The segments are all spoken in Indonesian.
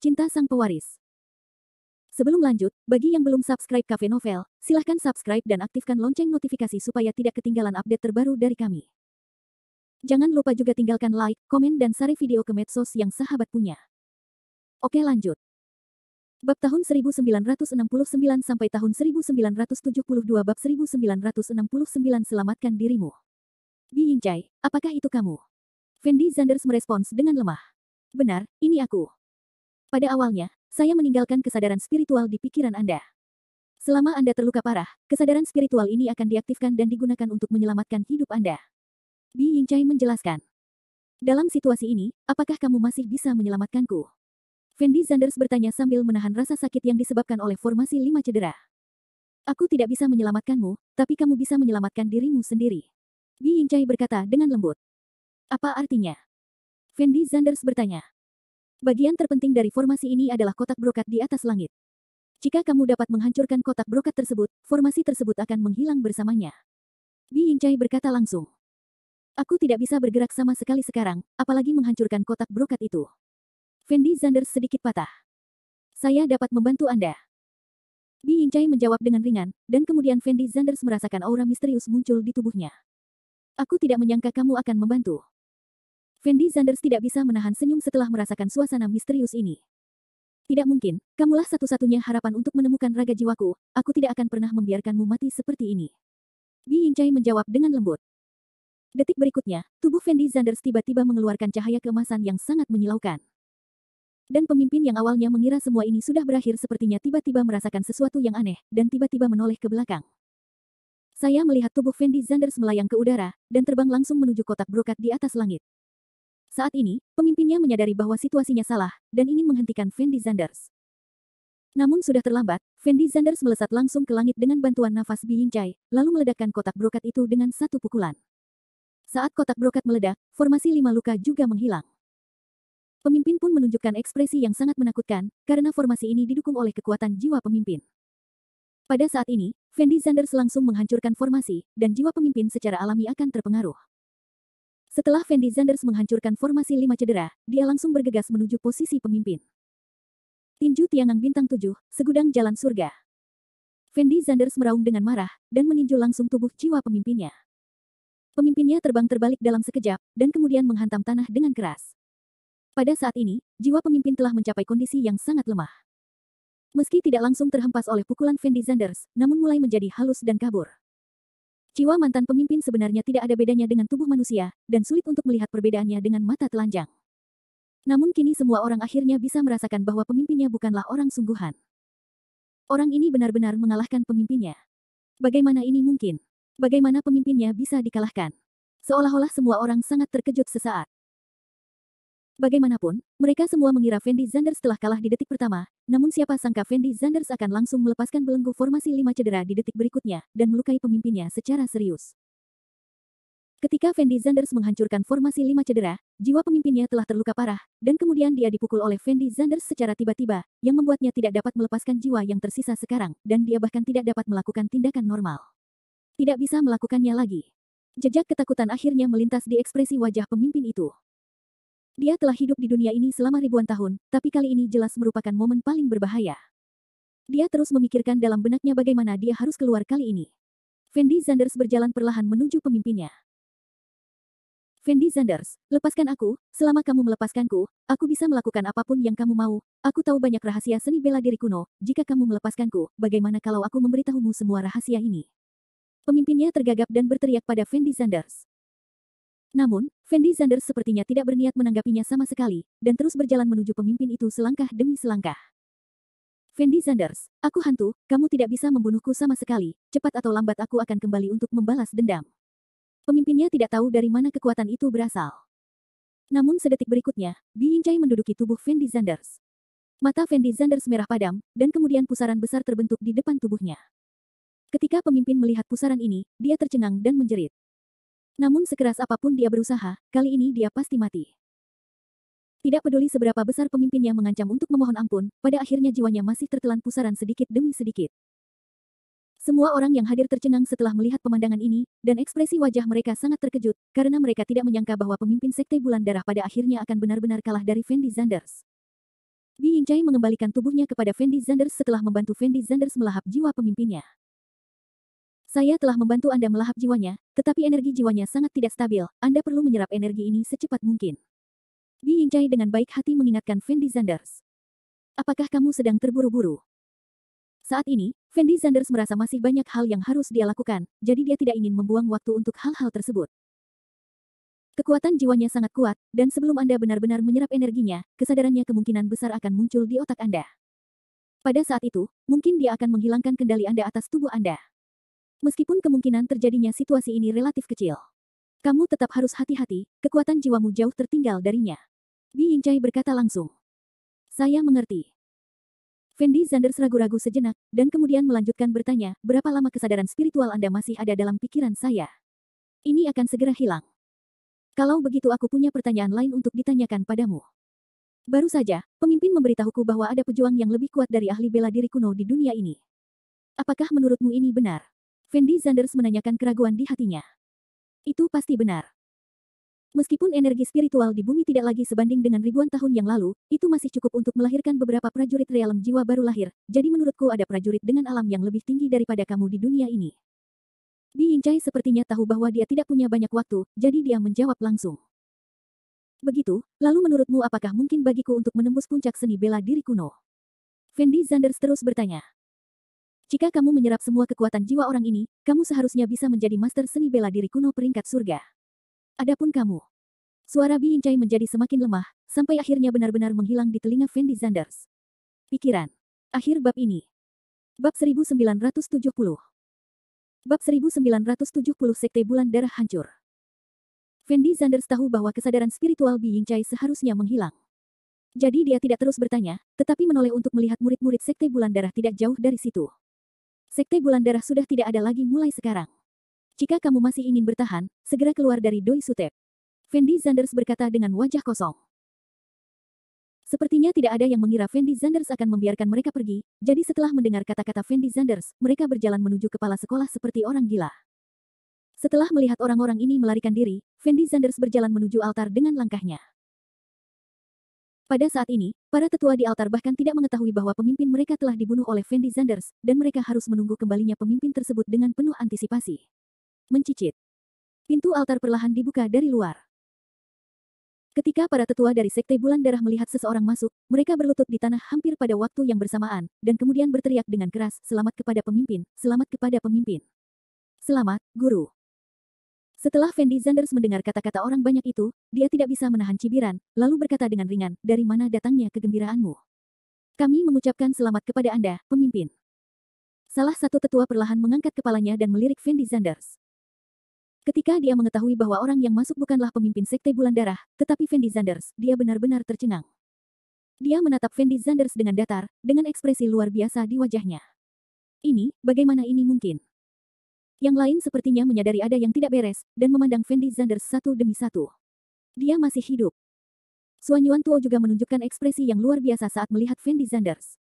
Cinta Sang Pewaris. Sebelum lanjut, bagi yang belum subscribe Cafe Novel, silahkan subscribe dan aktifkan lonceng notifikasi supaya tidak ketinggalan update terbaru dari kami. Jangan lupa juga tinggalkan like, komen dan share video ke medsos yang sahabat punya. Oke lanjut. Bab tahun 1969 sampai tahun 1972 bab 1969 selamatkan dirimu. Bi Yingcai, apakah itu kamu? Fendi Zanders merespons dengan lemah. Benar, ini aku. Pada awalnya, saya meninggalkan kesadaran spiritual di pikiran Anda. Selama Anda terluka parah, kesadaran spiritual ini akan diaktifkan dan digunakan untuk menyelamatkan hidup Anda. Bi Yingcai menjelaskan. Dalam situasi ini, apakah kamu masih bisa menyelamatkanku? Fendi Zanders bertanya sambil menahan rasa sakit yang disebabkan oleh formasi 5 cedera. Aku tidak bisa menyelamatkanmu, tapi kamu bisa menyelamatkan dirimu sendiri. Bi Yingcai berkata dengan lembut. Apa artinya? Fendi Zanders bertanya. Bagian terpenting dari formasi ini adalah kotak brokat di atas langit. Jika kamu dapat menghancurkan kotak brokat tersebut, formasi tersebut akan menghilang bersamanya. Bi Yingcai berkata langsung. Aku tidak bisa bergerak sama sekali sekarang, apalagi menghancurkan kotak brokat itu. Fendi Zanders sedikit patah. Saya dapat membantu Anda. Bi Yingcai menjawab dengan ringan, dan kemudian Fendi Zanders merasakan aura misterius muncul di tubuhnya. Aku tidak menyangka kamu akan membantu. Fendi Zanders tidak bisa menahan senyum setelah merasakan suasana misterius ini. Tidak mungkin, kamulah satu-satunya harapan untuk menemukan raga jiwaku, aku tidak akan pernah membiarkanmu mati seperti ini. Bi Yingcai menjawab dengan lembut. Detik berikutnya, tubuh Fendi Zanders tiba-tiba mengeluarkan cahaya keemasan yang sangat menyilaukan. Dan pemimpin yang awalnya mengira semua ini sudah berakhir sepertinya tiba-tiba merasakan sesuatu yang aneh, dan tiba-tiba menoleh ke belakang. Saya melihat tubuh Fendi Zanders melayang ke udara, dan terbang langsung menuju kotak brokat di atas langit. Saat ini, pemimpinnya menyadari bahwa situasinya salah, dan ingin menghentikan Fendi Zanders. Namun sudah terlambat, Fendi Zanders melesat langsung ke langit dengan bantuan nafas Bi Yingcai, lalu meledakkan kotak brokat itu dengan satu pukulan. Saat kotak brokat meledak, formasi 5 luka juga menghilang. Pemimpin pun menunjukkan ekspresi yang sangat menakutkan, karena formasi ini didukung oleh kekuatan jiwa pemimpin. Pada saat ini, Fendi Zanders langsung menghancurkan formasi, dan jiwa pemimpin secara alami akan terpengaruh. Setelah Fendi Zanders menghancurkan formasi 5 cedera, dia langsung bergegas menuju posisi pemimpin. Tinju Tiangang Bintang 7, Segudang Jalan Surga. Fendi Zanders meraung dengan marah, dan meninju langsung tubuh jiwa pemimpinnya. Pemimpinnya terbang terbalik dalam sekejap, dan kemudian menghantam tanah dengan keras. Pada saat ini, jiwa pemimpin telah mencapai kondisi yang sangat lemah. Meski tidak langsung terhempas oleh pukulan Fendi Zanders, namun mulai menjadi halus dan kabur. Jiwa mantan pemimpin sebenarnya tidak ada bedanya dengan tubuh manusia, dan sulit untuk melihat perbedaannya dengan mata telanjang. Namun kini semua orang akhirnya bisa merasakan bahwa pemimpinnya bukanlah orang sungguhan. Orang ini benar-benar mengalahkan pemimpinnya. Bagaimana ini mungkin? Bagaimana pemimpinnya bisa dikalahkan? Seolah-olah semua orang sangat terkejut sesaat. Bagaimanapun, mereka semua mengira Fendi Zanders telah kalah di detik pertama, namun siapa sangka Fendi Zanders akan langsung melepaskan belenggu formasi 5 cedera di detik berikutnya, dan melukai pemimpinnya secara serius. Ketika Fendi Zanders menghancurkan formasi 5 cedera, jiwa pemimpinnya telah terluka parah, dan kemudian dia dipukul oleh Fendi Zanders secara tiba-tiba, yang membuatnya tidak dapat melepaskan jiwa yang tersisa sekarang, dan dia bahkan tidak dapat melakukan tindakan normal. Tidak bisa melakukannya lagi. Jejak ketakutan akhirnya melintas di ekspresi wajah pemimpin itu. Dia telah hidup di dunia ini selama ribuan tahun, tapi kali ini jelas merupakan momen paling berbahaya. Dia terus memikirkan dalam benaknya bagaimana dia harus keluar kali ini. Fendi Zanders berjalan perlahan menuju pemimpinnya. Fendi Zanders, lepaskan aku, selama kamu melepaskanku, aku bisa melakukan apapun yang kamu mau, aku tahu banyak rahasia seni bela diri kuno, jika kamu melepaskanku, bagaimana kalau aku memberitahumu semua rahasia ini? Pemimpinnya tergagap dan berteriak pada Fendi Zanders. Namun, Fendi Zanders sepertinya tidak berniat menanggapinya sama sekali, dan terus berjalan menuju pemimpin itu selangkah demi selangkah. Fendi Zanders, aku hantu, kamu tidak bisa membunuhku sama sekali, cepat atau lambat aku akan kembali untuk membalas dendam. Pemimpinnya tidak tahu dari mana kekuatan itu berasal. Namun sedetik berikutnya, Bi Yingcai menduduki tubuh Fendi Zanders. Mata Fendi Zanders merah padam, dan kemudian pusaran besar terbentuk di depan tubuhnya. Ketika pemimpin melihat pusaran ini, dia tercengang dan menjerit. Namun sekeras apapun dia berusaha, kali ini dia pasti mati. Tidak peduli seberapa besar pemimpinnya mengancam untuk memohon ampun, pada akhirnya jiwanya masih tertelan pusaran sedikit demi sedikit. Semua orang yang hadir tercengang setelah melihat pemandangan ini, dan ekspresi wajah mereka sangat terkejut, karena mereka tidak menyangka bahwa pemimpin Sekte Bulan Darah pada akhirnya akan benar-benar kalah dari Fendi Zanders. Bi Yingcai mengembalikan tubuhnya kepada Fendi Zanders setelah membantu Fendi Zanders melahap jiwa pemimpinnya. Saya telah membantu Anda melahap jiwanya, tetapi energi jiwanya sangat tidak stabil. Anda perlu menyerap energi ini secepat mungkin. Bi Yingcai dengan baik hati mengingatkan Fendi Zanders. Apakah kamu sedang terburu-buru? Saat ini, Fendi Zanders merasa masih banyak hal yang harus dia lakukan, jadi dia tidak ingin membuang waktu untuk hal-hal tersebut. Kekuatan jiwanya sangat kuat, dan sebelum Anda benar-benar menyerap energinya, kesadarannya kemungkinan besar akan muncul di otak Anda. Pada saat itu, mungkin dia akan menghilangkan kendali Anda atas tubuh Anda. Meskipun kemungkinan terjadinya situasi ini relatif kecil. Kamu tetap harus hati-hati, kekuatan jiwamu jauh tertinggal darinya. Bi Yingcai berkata langsung. Saya mengerti. Fendi Zanders ragu-ragu sejenak, dan kemudian melanjutkan bertanya, berapa lama kesadaran spiritual Anda masih ada dalam pikiran saya? Ini akan segera hilang. Kalau begitu aku punya pertanyaan lain untuk ditanyakan padamu. Baru saja, pemimpin memberitahuku bahwa ada pejuang yang lebih kuat dari ahli bela diri kuno di dunia ini. Apakah menurutmu ini benar? Fendi Zanders menanyakan keraguan di hatinya. Itu pasti benar. Meskipun energi spiritual di bumi tidak lagi sebanding dengan ribuan tahun yang lalu, itu masih cukup untuk melahirkan beberapa prajurit realem jiwa baru lahir, jadi menurutku ada prajurit dengan alam yang lebih tinggi daripada kamu di dunia ini. Bi Yingcai sepertinya tahu bahwa dia tidak punya banyak waktu, jadi dia menjawab langsung. Begitu, lalu menurutmu apakah mungkin bagiku untuk menembus puncak seni bela diri kuno? Fendi Zanders terus bertanya. Jika kamu menyerap semua kekuatan jiwa orang ini, kamu seharusnya bisa menjadi master seni bela diri kuno peringkat surga. Adapun kamu. Suara Bi Yingcai menjadi semakin lemah, sampai akhirnya benar-benar menghilang di telinga Fendi Zanders. Pikiran. Akhir bab ini. Bab 1970. Bab 1970 Sekte Bulan Darah Hancur. Fendi Zanders tahu bahwa kesadaran spiritual Bi Yingcai seharusnya menghilang. Jadi dia tidak terus bertanya, tetapi menoleh untuk melihat murid-murid Sekte Bulan Darah tidak jauh dari situ. Sekte Bulan Darah sudah tidak ada lagi mulai sekarang. Jika kamu masih ingin bertahan, segera keluar dari Doi Sutep. Fendi Zanders berkata dengan wajah kosong. Sepertinya tidak ada yang mengira Fendi Zanders akan membiarkan mereka pergi, jadi setelah mendengar kata-kata Fendi Zanders, mereka berjalan menuju kepala sekolah seperti orang gila. Setelah melihat orang-orang ini melarikan diri, Fendi Zanders berjalan menuju altar dengan langkahnya. Pada saat ini, para tetua di altar bahkan tidak mengetahui bahwa pemimpin mereka telah dibunuh oleh Fendi Zanders, dan mereka harus menunggu kembalinya pemimpin tersebut dengan penuh antisipasi. Mencicit. Pintu altar perlahan dibuka dari luar. Ketika para tetua dari Sekte Bulan Darah melihat seseorang masuk, mereka berlutut di tanah hampir pada waktu yang bersamaan, dan kemudian berteriak dengan keras, "Selamat kepada pemimpin, selamat kepada pemimpin. Selamat, Guru." Setelah Fendi Zanders mendengar kata-kata orang banyak itu, dia tidak bisa menahan cibiran, lalu berkata dengan ringan, "Dari mana datangnya kegembiraanmu? Kami mengucapkan selamat kepada Anda, pemimpin." Salah satu tetua perlahan mengangkat kepalanya dan melirik Fendi Zanders. Ketika dia mengetahui bahwa orang yang masuk bukanlah pemimpin Sekte Bulan Darah, tetapi Fendi Zanders, dia benar-benar tercengang. Dia menatap Fendi Zanders dengan datar, dengan ekspresi luar biasa di wajahnya. Ini, bagaimana ini mungkin? Yang lain sepertinya menyadari ada yang tidak beres, dan memandang Fendi Zanders satu demi satu. Dia masih hidup. Suan Yuan Tuo juga menunjukkan ekspresi yang luar biasa saat melihat Fendi Zanders.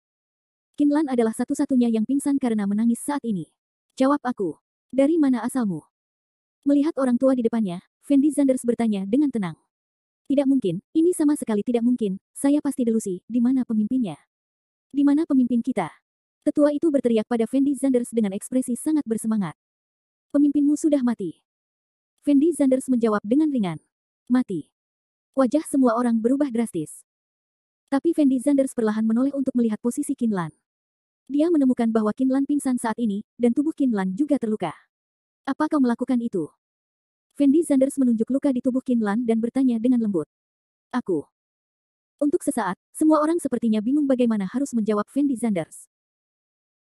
Qin Lan adalah satu-satunya yang pingsan karena menangis saat ini. Jawab aku. Dari mana asalmu? Melihat orang tua di depannya, Fendi Zanders bertanya dengan tenang. Tidak mungkin, ini sama sekali tidak mungkin, saya pasti delusi, di mana pemimpinnya? Di mana pemimpin kita? Tetua itu berteriak pada Fendi Zanders dengan ekspresi sangat bersemangat. Pemimpinmu sudah mati. Fendi Zanders menjawab dengan ringan. Mati. Wajah semua orang berubah drastis. Tapi Fendi Zanders perlahan menoleh untuk melihat posisi Qin Lan. Dia menemukan bahwa Qin Lan pingsan saat ini, dan tubuh Qin Lan juga terluka. Apa kau melakukan itu? Fendi Zanders menunjuk luka di tubuh Qin Lan dan bertanya dengan lembut. Aku. Untuk sesaat, semua orang sepertinya bingung bagaimana harus menjawab Fendi Zanders.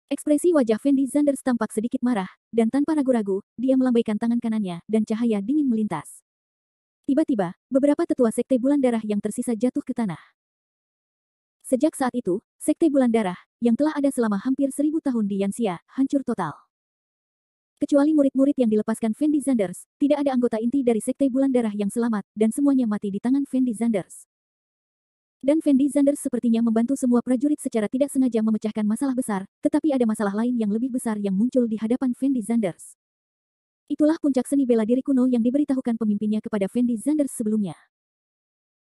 Ekspresi wajah Fendi Zanders tampak sedikit marah, dan tanpa ragu-ragu, dia melambaikan tangan kanannya, dan cahaya dingin melintas. Tiba-tiba, beberapa tetua Sekte Bulan Darah yang tersisa jatuh ke tanah. Sejak saat itu, Sekte Bulan Darah, yang telah ada selama hampir 1000 tahun di Yanxia, hancur total. Kecuali murid-murid yang dilepaskan Fendi Zanders, tidak ada anggota inti dari Sekte Bulan Darah yang selamat, dan semuanya mati di tangan Fendi Zanders. Dan Fendi Zanders sepertinya membantu semua prajurit secara tidak sengaja memecahkan masalah besar, tetapi ada masalah lain yang lebih besar yang muncul di hadapan Fendi Zanders. Itulah puncak seni bela diri kuno yang diberitahukan pemimpinnya kepada Fendi Zanders sebelumnya.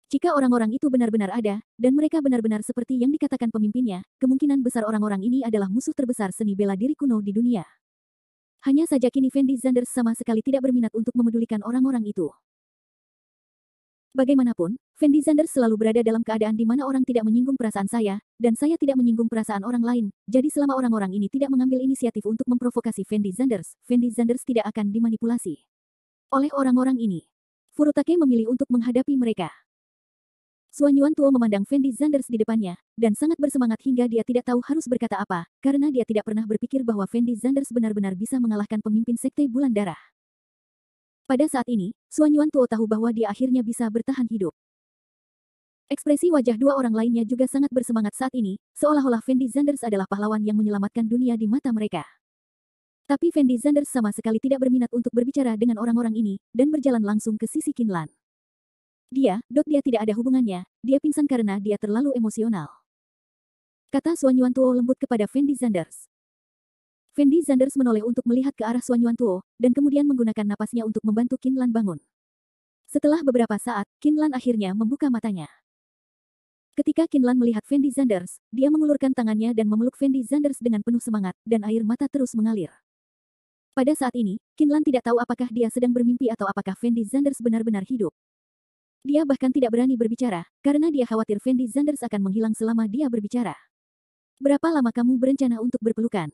Jika orang-orang itu benar-benar ada, dan mereka benar-benar seperti yang dikatakan pemimpinnya, kemungkinan besar orang-orang ini adalah musuh terbesar seni bela diri kuno di dunia. Hanya saja kini Fendi Zanders sama sekali tidak berminat untuk memedulikan orang-orang itu. Bagaimanapun, Fendi Zanders selalu berada dalam keadaan di mana orang tidak menyinggung perasaan saya, dan saya tidak menyinggung perasaan orang lain, jadi selama orang-orang ini tidak mengambil inisiatif untuk memprovokasi Fendi Zanders tidak akan dimanipulasi oleh orang-orang ini. Furutake memilih untuk menghadapi mereka. Suan Yuantuo memandang Fendi Zanders di depannya, dan sangat bersemangat hingga dia tidak tahu harus berkata apa, karena dia tidak pernah berpikir bahwa Fendi Zanders benar-benar bisa mengalahkan pemimpin sekte Bulan Darah. Pada saat ini, Suan Yuantuo tahu bahwa dia akhirnya bisa bertahan hidup. Ekspresi wajah dua orang lainnya juga sangat bersemangat saat ini, seolah-olah Fendi Zanders adalah pahlawan yang menyelamatkan dunia di mata mereka. Tapi Fendi Zanders sama sekali tidak berminat untuk berbicara dengan orang-orang ini, dan berjalan langsung ke sisi Qinlan. Dia tidak ada hubungannya, dia pingsan karena dia terlalu emosional. Kata Suan Yuantuo lembut kepada Fendi Zanders. Fendi Zanders menoleh untuk melihat ke arah Suan Yuantuo, dan kemudian menggunakan napasnya untuk membantu Qinlan bangun. Setelah beberapa saat, Qinlan akhirnya membuka matanya. Ketika Qinlan melihat Fendi Zanders, dia mengulurkan tangannya dan memeluk Fendi Zanders dengan penuh semangat, dan air mata terus mengalir. Pada saat ini, Qinlan tidak tahu apakah dia sedang bermimpi atau apakah Fendi Zanders benar-benar hidup. Dia bahkan tidak berani berbicara, karena dia khawatir Fendi Zanders akan menghilang selama dia berbicara. Berapa lama kamu berencana untuk berpelukan?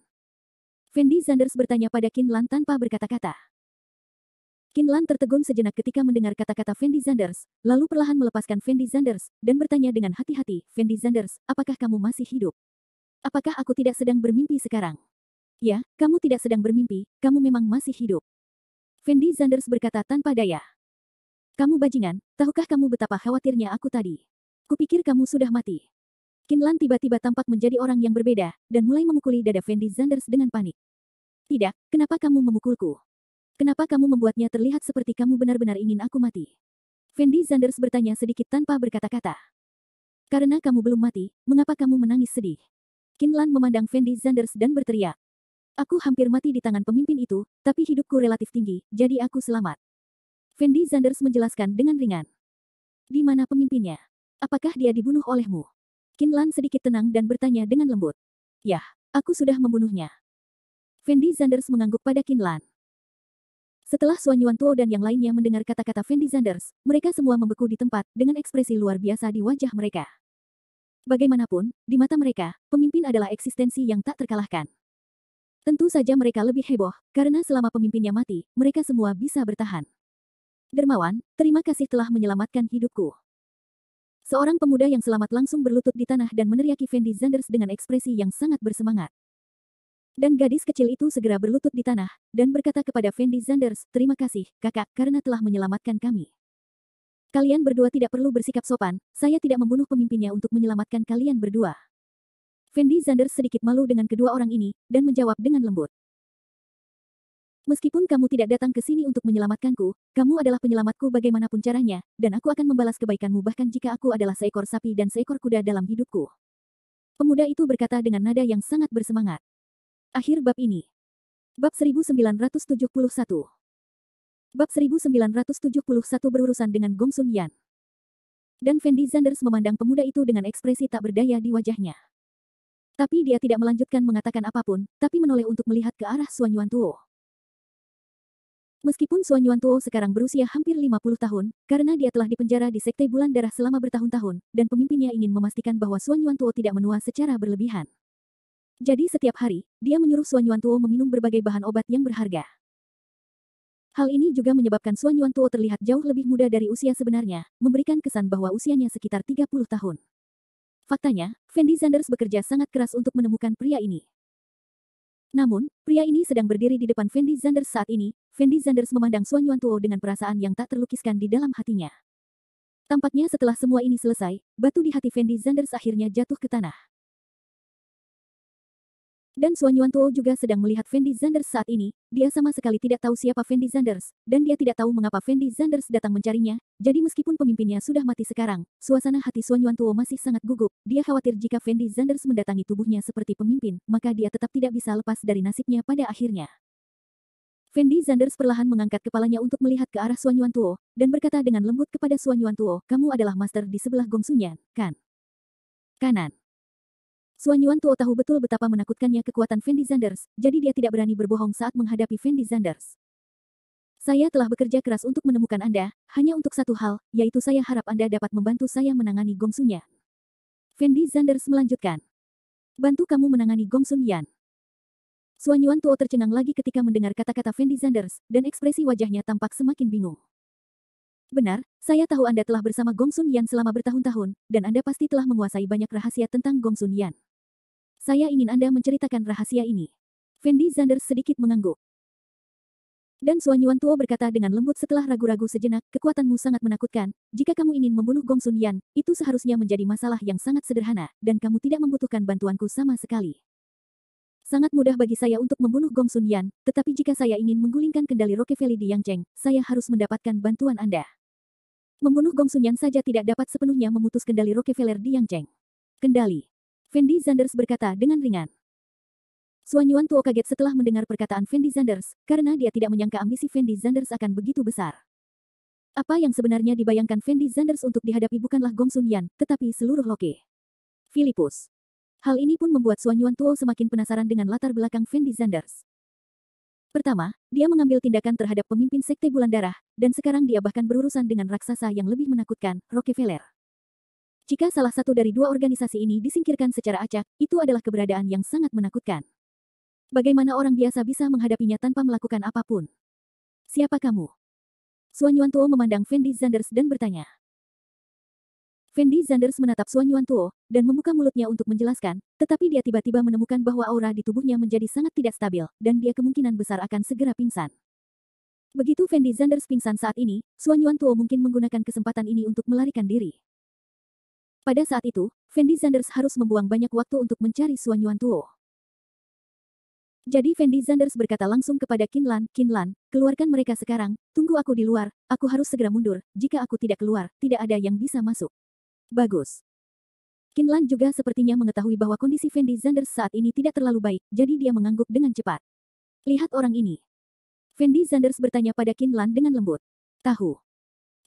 Fendi Zanders bertanya pada Qinlan tanpa berkata-kata. Qinlan tertegun sejenak ketika mendengar kata-kata Fendi Zanders, lalu perlahan melepaskan Fendi Zanders, dan bertanya dengan hati-hati, Fendi Zanders, apakah kamu masih hidup? Apakah aku tidak sedang bermimpi sekarang? Ya, kamu tidak sedang bermimpi, kamu memang masih hidup. Fendi Zanders berkata tanpa daya. Kamu bajingan, tahukah kamu betapa khawatirnya aku tadi? Kupikir kamu sudah mati. Qinlan tiba-tiba tampak menjadi orang yang berbeda, dan mulai memukuli dada Fendi Zanders dengan panik. Tidak, kenapa kamu memukulku? Kenapa kamu membuatnya terlihat seperti kamu benar-benar ingin aku mati? Fendi Zanders bertanya sedikit tanpa berkata-kata. Karena kamu belum mati, mengapa kamu menangis sedih? Qinlan memandang Fendi Zanders dan berteriak. Aku hampir mati di tangan pemimpin itu, tapi hidupku relatif tinggi, jadi aku selamat. Fendi Zanders menjelaskan dengan ringan. Di mana pemimpinnya? Apakah dia dibunuh olehmu? Qinlan sedikit tenang dan bertanya dengan lembut. Yah, aku sudah membunuhnya. Fendi Zanders mengangguk pada Qinlan. Setelah Suan Yuantuo dan yang lainnya mendengar kata-kata Fendi Zanders, mereka semua membeku di tempat, dengan ekspresi luar biasa di wajah mereka. Bagaimanapun, di mata mereka, pemimpin adalah eksistensi yang tak terkalahkan. Tentu saja mereka lebih heboh, karena selama pemimpinnya mati, mereka semua bisa bertahan. Dermawan, terima kasih telah menyelamatkan hidupku. Seorang pemuda yang selamat langsung berlutut di tanah dan meneriaki Fendi Zanders dengan ekspresi yang sangat bersemangat. Dan gadis kecil itu segera berlutut di tanah, dan berkata kepada Fendi Zanders, terima kasih, kakak, karena telah menyelamatkan kami. Kalian berdua tidak perlu bersikap sopan, saya tidak membunuh pemimpinnya untuk menyelamatkan kalian berdua. Fendi Zanders sedikit malu dengan kedua orang ini, dan menjawab dengan lembut. Meskipun kamu tidak datang ke sini untuk menyelamatkanku, kamu adalah penyelamatku bagaimanapun caranya, dan aku akan membalas kebaikanmu bahkan jika aku adalah seekor sapi dan seekor kuda dalam hidupku. Pemuda itu berkata dengan nada yang sangat bersemangat. Akhir bab ini. Bab 1971. Bab 1971 berurusan dengan Gong Sun Yan. Dan Fendi Zanders memandang pemuda itu dengan ekspresi tak berdaya di wajahnya. Tapi dia tidak melanjutkan mengatakan apapun, tapi menoleh untuk melihat ke arah Suan Yuantuo. Meskipun Suan Yuantuo sekarang berusia hampir 50 tahun, karena dia telah dipenjara di Sekte Bulan Darah selama bertahun-tahun, dan pemimpinnya ingin memastikan bahwa Suan Yuantuo tidak menua secara berlebihan. Jadi setiap hari, dia menyuruh Suan Yuantuo meminum berbagai bahan obat yang berharga. Hal ini juga menyebabkan Suan Yuantuo terlihat jauh lebih muda dari usia sebenarnya, memberikan kesan bahwa usianya sekitar 30 tahun. Faktanya, Fendi Zanders bekerja sangat keras untuk menemukan pria ini. Namun, pria ini sedang berdiri di depan Fendi Zanders saat ini. Fendi Zanders memandang Suan Yuantuo dengan perasaan yang tak terlukiskan di dalam hatinya. Tampaknya setelah semua ini selesai, batu di hati Fendi Zanders akhirnya jatuh ke tanah. Dan Suan Yuantuo juga sedang melihat Fendi Zanders saat ini. Dia sama sekali tidak tahu siapa Fendi Zanders, dan dia tidak tahu mengapa Fendi Zanders datang mencarinya. Jadi meskipun pemimpinnya sudah mati sekarang, suasana hati Suan Yuantuo masih sangat gugup. Dia khawatir jika Fendi Zanders mendatangi tubuhnya seperti pemimpin, maka dia tetap tidak bisa lepas dari nasibnya pada akhirnya. Fendi Zanders perlahan mengangkat kepalanya untuk melihat ke arah Suan Yuantuo, dan berkata dengan lembut kepada Suan Yuantuo, kamu adalah master di sebelah Gong Sunyan, kan? Kanan. Suan Yuantuo tahu betul betapa menakutkannya kekuatan Fendi Zanders, jadi dia tidak berani berbohong saat menghadapi Fendi Zanders. Saya telah bekerja keras untuk menemukan Anda, hanya untuk satu hal, yaitu saya harap Anda dapat membantu saya menangani Gong Sunyan. Fendi Zanders melanjutkan. Bantu kamu menangani Gong Sunyan. Suan Yuantuo tercengang lagi ketika mendengar kata-kata Fendi Zanders, dan ekspresi wajahnya tampak semakin bingung. Benar, saya tahu Anda telah bersama Gong Sunyan selama bertahun-tahun, dan Anda pasti telah menguasai banyak rahasia tentang Gong Sunyan. Saya ingin Anda menceritakan rahasia ini. Fendi Zanders sedikit mengangguk. Dan Suan Yuantuo berkata dengan lembut setelah ragu-ragu sejenak, kekuatanmu sangat menakutkan, jika kamu ingin membunuh Gong Sunyan, itu seharusnya menjadi masalah yang sangat sederhana, dan kamu tidak membutuhkan bantuanku sama sekali. Sangat mudah bagi saya untuk membunuh Gong Sunyan, tetapi jika saya ingin menggulingkan kendali Rockefeller di Yangcheng, saya harus mendapatkan bantuan Anda. Membunuh Gong Sunyan saja tidak dapat sepenuhnya memutus kendali Rockefeller di Yangcheng. Kendali. Fendi Zanders berkata dengan ringan. Suan Yuantuo kaget setelah mendengar perkataan Fendi Zanders, karena dia tidak menyangka ambisi Fendi Zanders akan begitu besar. Apa yang sebenarnya dibayangkan Fendi Zanders untuk dihadapi bukanlah Gong Sunyan, tetapi seluruh Loke. Philippus. Hal ini pun membuat Suan Yuantuo semakin penasaran dengan latar belakang Fendi Zanders. Pertama, dia mengambil tindakan terhadap pemimpin Sekte Bulan Darah, dan sekarang dia bahkan berurusan dengan raksasa yang lebih menakutkan, Rockefeller. Jika salah satu dari dua organisasi ini disingkirkan secara acak, itu adalah keberadaan yang sangat menakutkan. Bagaimana orang biasa bisa menghadapinya tanpa melakukan apapun? Siapa kamu? Suan Yuantuo memandang Fendi Zanders dan bertanya. Fendi Zanders menatap Suan Yuantuo, dan membuka mulutnya untuk menjelaskan, tetapi dia tiba-tiba menemukan bahwa aura di tubuhnya menjadi sangat tidak stabil, dan dia kemungkinan besar akan segera pingsan. Begitu Fendi Zanders pingsan saat ini, Suan Yuantuo mungkin menggunakan kesempatan ini untuk melarikan diri. Pada saat itu, Fendi Zanders harus membuang banyak waktu untuk mencari Suan Yuantuo. Jadi Fendi Zanders berkata langsung kepada Qin Lan, keluarkan mereka sekarang, tunggu aku di luar, aku harus segera mundur, jika aku tidak keluar, tidak ada yang bisa masuk. Bagus. Qin Lan juga sepertinya mengetahui bahwa kondisi Fendi Zanders saat ini tidak terlalu baik, jadi dia mengangguk dengan cepat. Lihat orang ini. Fendi Zanders bertanya pada Qin Lan dengan lembut. Tahu.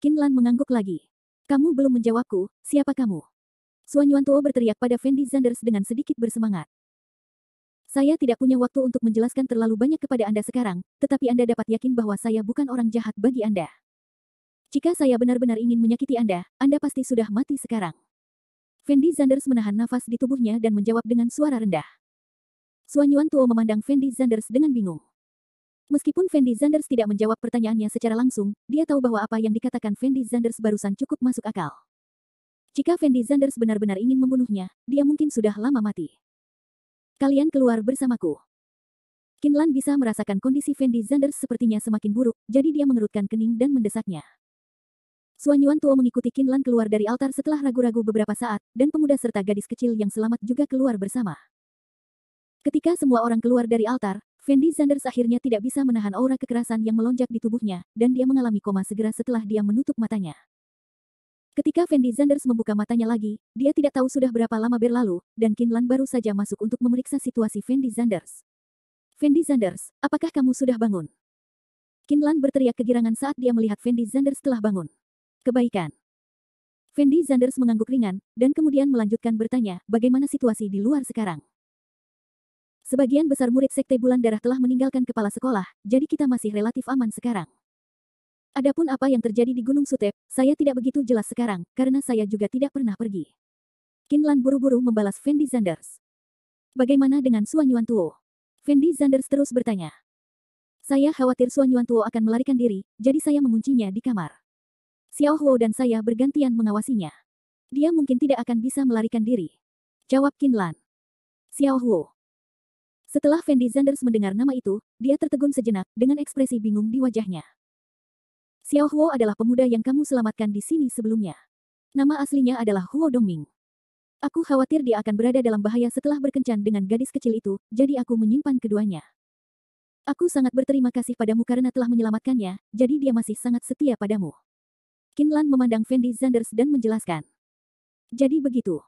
Qin Lan mengangguk lagi. Kamu belum menjawabku, siapa kamu? Suan Yuantuo berteriak pada Fendi Zanders dengan sedikit bersemangat. Saya tidak punya waktu untuk menjelaskan terlalu banyak kepada Anda sekarang, tetapi Anda dapat yakin bahwa saya bukan orang jahat bagi Anda. Jika saya benar-benar ingin menyakiti Anda pasti sudah mati sekarang. Fendi Zanders menahan nafas di tubuhnya dan menjawab dengan suara rendah. Suan Yuantuo memandang Fendi Zanders dengan bingung. Meskipun Fendi Zanders tidak menjawab pertanyaannya secara langsung, dia tahu bahwa apa yang dikatakan Fendi Zanders barusan cukup masuk akal. Jika Fendi Zanders benar-benar ingin membunuhnya, dia mungkin sudah lama mati. Kalian keluar bersamaku. Qin Lan bisa merasakan kondisi Fendi Zanders sepertinya semakin buruk, jadi dia mengerutkan kening dan mendesaknya. Suan Yuantuo mengikuti Qin Lan keluar dari altar setelah ragu-ragu beberapa saat, dan pemuda serta gadis kecil yang selamat juga keluar bersama. Ketika semua orang keluar dari altar, Fendi Zanders akhirnya tidak bisa menahan aura kekerasan yang melonjak di tubuhnya, dan dia mengalami koma segera setelah dia menutup matanya. Ketika Fendi Zanders membuka matanya lagi, dia tidak tahu sudah berapa lama berlalu, dan Qin Lan baru saja masuk untuk memeriksa situasi Fendi Zanders. Fendi Zanders, apakah kamu sudah bangun? Qin Lan berteriak kegirangan saat dia melihat Fendi Zanders telah bangun. Kebaikan. Fendi Zanders mengangguk ringan, dan kemudian melanjutkan bertanya, bagaimana situasi di luar sekarang? Sebagian besar murid Sekte Bulan Darah telah meninggalkan kepala sekolah, jadi kita masih relatif aman sekarang. Adapun apa yang terjadi di Gunung Sutep, saya tidak begitu jelas sekarang, karena saya juga tidak pernah pergi. Qin Lan buru-buru membalas Fendi Zanders. Bagaimana dengan Suan Yuantuo? Fendi Zanders terus bertanya. Saya khawatir Suan Yuantuo akan melarikan diri, jadi saya menguncinya di kamar. Xiao Huo dan saya bergantian mengawasinya. Dia mungkin tidak akan bisa melarikan diri. Jawab Qin Lan. Xiao Huo. Setelah Fendi Zanders mendengar nama itu, dia tertegun sejenak, dengan ekspresi bingung di wajahnya. Xiao Huo adalah pemuda yang kamu selamatkan di sini sebelumnya. Nama aslinya adalah Huo Dongming. Aku khawatir dia akan berada dalam bahaya setelah berkencan dengan gadis kecil itu, jadi aku menyimpan keduanya. Aku sangat berterima kasih padamu karena telah menyelamatkannya, jadi dia masih sangat setia padamu. Qin Lan memandang Fendi Zanders dan menjelaskan. Jadi begitu.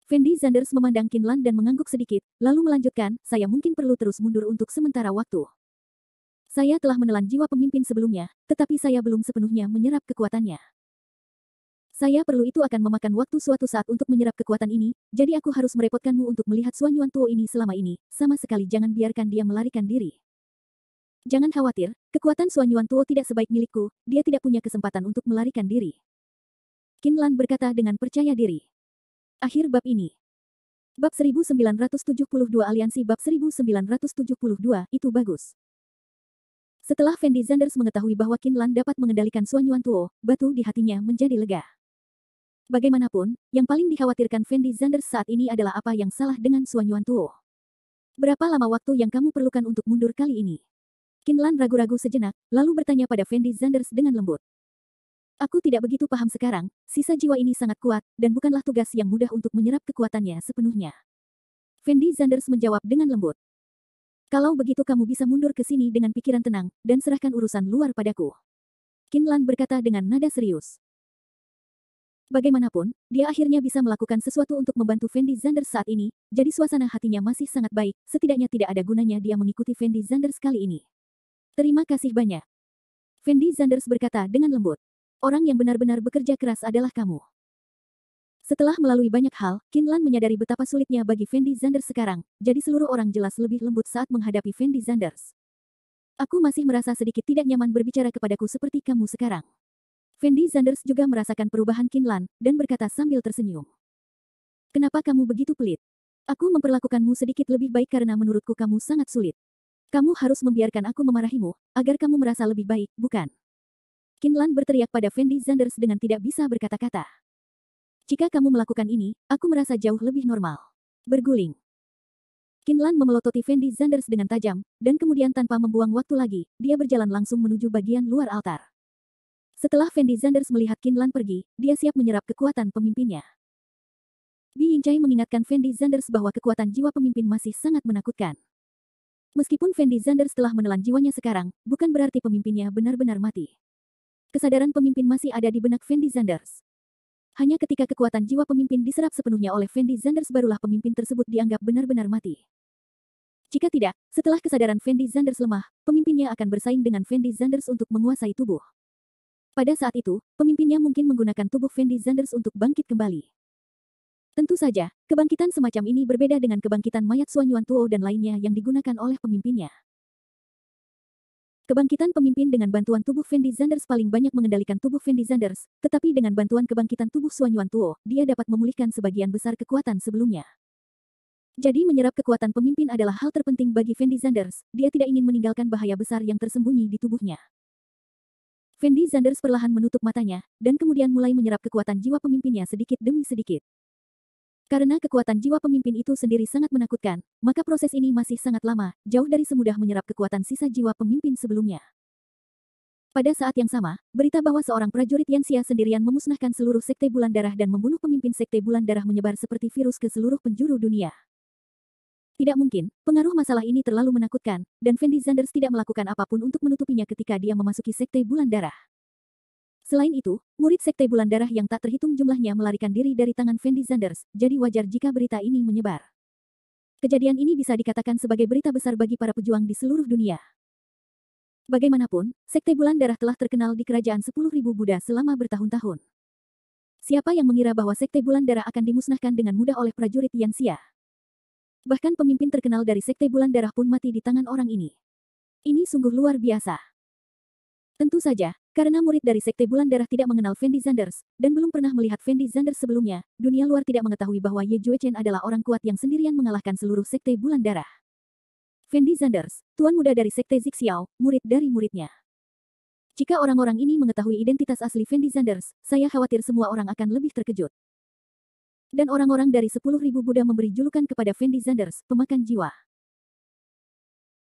Fendi Zanders memandang Qin Lan dan mengangguk sedikit, lalu melanjutkan, saya mungkin perlu terus mundur untuk sementara waktu. Saya telah menelan jiwa pemimpin sebelumnya, tetapi saya belum sepenuhnya menyerap kekuatannya. Saya perlu itu akan memakan waktu suatu saat untuk menyerap kekuatan ini, jadi aku harus merepotkanmu untuk melihat Suan Yuan Tuo ini selama ini, sama sekali jangan biarkan dia melarikan diri. Jangan khawatir, kekuatan Suan Yuan Tuo tidak sebaik milikku, dia tidak punya kesempatan untuk melarikan diri. Qin Lan berkata dengan percaya diri. Akhir bab ini. Bab 1972 Aliansi bab 1972, itu bagus. Setelah Fendi Zanders mengetahui bahwa Qin Lan dapat mengendalikan Suan Yuan Tuo, batu di hatinya menjadi lega. Bagaimanapun, yang paling dikhawatirkan Fendi Zanders saat ini adalah apa yang salah dengan Suan Yuan Tuo. Berapa lama waktu yang kamu perlukan untuk mundur kali ini? Qin Lan ragu-ragu sejenak, lalu bertanya pada Fendi Zanders dengan lembut. Aku tidak begitu paham sekarang, sisa jiwa ini sangat kuat, dan bukanlah tugas yang mudah untuk menyerap kekuatannya sepenuhnya. Fendi Zanders menjawab dengan lembut. Kalau begitu kamu bisa mundur ke sini dengan pikiran tenang, dan serahkan urusan luar padaku. Qin Lan berkata dengan nada serius. Bagaimanapun, dia akhirnya bisa melakukan sesuatu untuk membantu Fendi Zanders saat ini, jadi suasana hatinya masih sangat baik, setidaknya tidak ada gunanya dia mengikuti Fendi Zanders kali ini. Terima kasih banyak. Fendi Zanders berkata dengan lembut. Orang yang benar-benar bekerja keras adalah kamu. Setelah melalui banyak hal, Qin Lan menyadari betapa sulitnya bagi Fendi Zanders sekarang, jadi seluruh orang jelas lebih lembut saat menghadapi Fendi Zanders. Aku masih merasa sedikit tidak nyaman berbicara kepadaku seperti kamu sekarang. Fendi Zanders juga merasakan perubahan Qin Lan, dan berkata sambil tersenyum. Kenapa kamu begitu pelit? Aku memperlakukanmu sedikit lebih baik karena menurutku kamu sangat sulit. Kamu harus membiarkan aku memarahimu, agar kamu merasa lebih baik, bukan? Qin Lan berteriak pada Fendi Zanders dengan tidak bisa berkata-kata. Jika kamu melakukan ini, aku merasa jauh lebih normal. Berguling. Qin Lan memelototi Fendi Zanders dengan tajam, dan kemudian tanpa membuang waktu lagi, dia berjalan langsung menuju bagian luar altar. Setelah Fendi Zanders melihat Qin Lan pergi, dia siap menyerap kekuatan pemimpinnya. Bi Yingcai mengingatkan Fendi Zanders bahwa kekuatan jiwa pemimpin masih sangat menakutkan. Meskipun Fendi Zanders telah menelan jiwanya sekarang, bukan berarti pemimpinnya benar-benar mati. Kesadaran pemimpin masih ada di benak Fendi Zanders. Hanya ketika kekuatan jiwa pemimpin diserap sepenuhnya oleh Fendi Zanders barulah pemimpin tersebut dianggap benar-benar mati. Jika tidak, setelah kesadaran Fendi Zanders lemah, pemimpinnya akan bersaing dengan Fendi Zanders untuk menguasai tubuh. Pada saat itu, pemimpinnya mungkin menggunakan tubuh Fendi Zanders untuk bangkit kembali. Tentu saja, kebangkitan semacam ini berbeda dengan kebangkitan mayat Suan Yuan Tuo dan lainnya yang digunakan oleh pemimpinnya. Kebangkitan pemimpin dengan bantuan tubuh Fendi Zanders paling banyak mengendalikan tubuh Fendi Zanders, tetapi dengan bantuan kebangkitan tubuh Suan Yuan Tuo, dia dapat memulihkan sebagian besar kekuatan sebelumnya. Jadi menyerap kekuatan pemimpin adalah hal terpenting bagi Fendi Zanders, dia tidak ingin meninggalkan bahaya besar yang tersembunyi di tubuhnya. Fendi Zanders perlahan menutup matanya, dan kemudian mulai menyerap kekuatan jiwa pemimpinnya sedikit demi sedikit. Karena kekuatan jiwa pemimpin itu sendiri sangat menakutkan, maka proses ini masih sangat lama, jauh dari semudah menyerap kekuatan sisa jiwa pemimpin sebelumnya. Pada saat yang sama, berita bahwa seorang prajurit Yanxia sendirian memusnahkan seluruh sekte bulan darah dan membunuh pemimpin sekte bulan darah menyebar seperti virus ke seluruh penjuru dunia. Tidak mungkin, pengaruh masalah ini terlalu menakutkan, dan Fendi Zanders tidak melakukan apapun untuk menutupinya ketika dia memasuki sekte bulan darah. Selain itu, murid sekte bulan darah yang tak terhitung jumlahnya melarikan diri dari tangan Fendi Zanders, jadi wajar jika berita ini menyebar. Kejadian ini bisa dikatakan sebagai berita besar bagi para pejuang di seluruh dunia. Bagaimanapun, sekte bulan darah telah terkenal di kerajaan 10.000 Buddha selama bertahun-tahun. Siapa yang mengira bahwa sekte bulan darah akan dimusnahkan dengan mudah oleh prajurit Yanxia? Bahkan pemimpin terkenal dari sekte bulan darah pun mati di tangan orang ini. Ini sungguh luar biasa. Tentu saja, karena murid dari sekte bulan darah tidak mengenal Fendi Zanders, dan belum pernah melihat Fendi Zanders sebelumnya, dunia luar tidak mengetahui bahwa Ye Juechen adalah orang kuat yang sendirian mengalahkan seluruh sekte bulan darah. Fendi Zanders, tuan muda dari sekte Zixiao, murid dari muridnya. Jika orang-orang ini mengetahui identitas asli Fendi Zanders, saya khawatir semua orang akan lebih terkejut. Dan orang-orang dari 10.000 Buddha memberi julukan kepada Fendi Zanders, pemakan jiwa.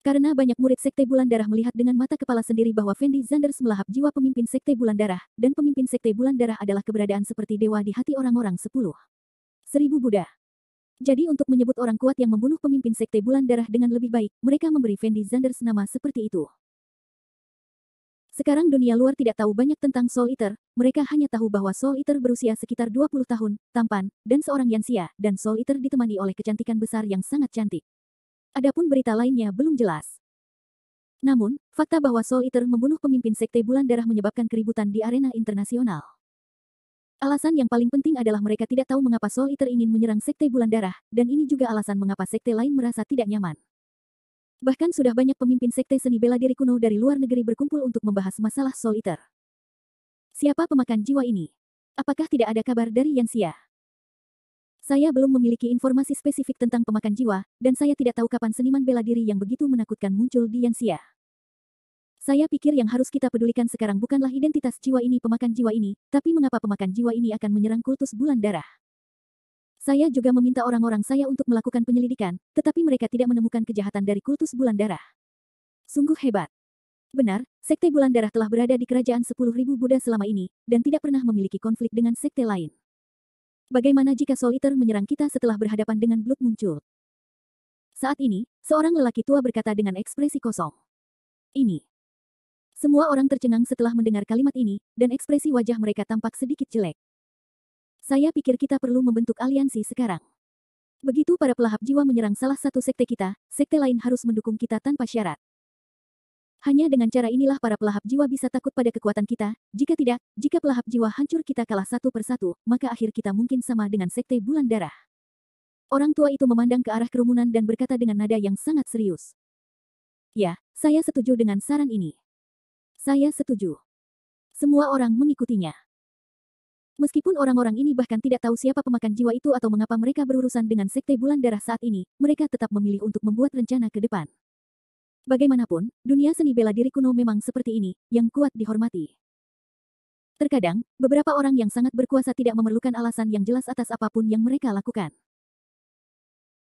Karena banyak murid sekte bulan darah melihat dengan mata kepala sendiri bahwa Fendi Zanders melahap jiwa pemimpin sekte bulan darah, dan pemimpin sekte bulan darah adalah keberadaan seperti dewa di hati orang-orang 10.000 Buddha. Jadi untuk menyebut orang kuat yang membunuh pemimpin sekte bulan darah dengan lebih baik, mereka memberi Fendi Zanders nama seperti itu. Sekarang dunia luar tidak tahu banyak tentang Soul Eater, mereka hanya tahu bahwa Soul Eater berusia sekitar 20 tahun, tampan, dan seorang Yanxia, dan Soul Eater ditemani oleh kecantikan besar yang sangat cantik. Adapun berita lainnya belum jelas. Namun, fakta bahwa Soul Eater membunuh pemimpin Sekte Bulan Darah menyebabkan keributan di arena internasional. Alasan yang paling penting adalah mereka tidak tahu mengapa Soul Eater ingin menyerang Sekte Bulan Darah, dan ini juga alasan mengapa sekte lain merasa tidak nyaman. Bahkan sudah banyak pemimpin sekte seni bela diri kuno dari luar negeri berkumpul untuk membahas masalah Soul Eater. Siapa pemakan jiwa ini? Apakah tidak ada kabar dari Yanxia? Saya belum memiliki informasi spesifik tentang pemakan jiwa, dan saya tidak tahu kapan seniman bela diri yang begitu menakutkan muncul di Yanxia. Saya pikir yang harus kita pedulikan sekarang bukanlah identitas jiwa ini pemakan jiwa ini, tapi mengapa pemakan jiwa ini akan menyerang kultus bulan darah. Saya juga meminta orang-orang saya untuk melakukan penyelidikan, tetapi mereka tidak menemukan kejahatan dari kultus bulan darah. Sungguh hebat. Benar, Sekte Bulan Darah telah berada di kerajaan 10.000 Buddha selama ini, dan tidak pernah memiliki konflik dengan sekte lain. Bagaimana jika Soul Eater menyerang kita setelah berhadapan dengan Blood muncul? Saat ini, seorang lelaki tua berkata dengan ekspresi kosong. Ini. Semua orang tercengang setelah mendengar kalimat ini, dan ekspresi wajah mereka tampak sedikit jelek. Saya pikir kita perlu membentuk aliansi sekarang. Begitu para pelahap jiwa menyerang salah satu sekte kita, sekte lain harus mendukung kita tanpa syarat. Hanya dengan cara inilah para pelahap jiwa bisa takut pada kekuatan kita, jika tidak, jika pelahap jiwa hancur kita kalah satu persatu, maka akhir kita mungkin sama dengan sekte bulan darah. Orang tua itu memandang ke arah kerumunan dan berkata dengan nada yang sangat serius. Ya, saya setuju dengan saran ini. Saya setuju. Semua orang mengikutinya. Meskipun orang-orang ini bahkan tidak tahu siapa pemakan jiwa itu atau mengapa mereka berurusan dengan sekte bulan darah saat ini, mereka tetap memilih untuk membuat rencana ke depan. Bagaimanapun, dunia seni bela diri kuno memang seperti ini, yang kuat dihormati. Terkadang, beberapa orang yang sangat berkuasa tidak memerlukan alasan yang jelas atas apapun yang mereka lakukan.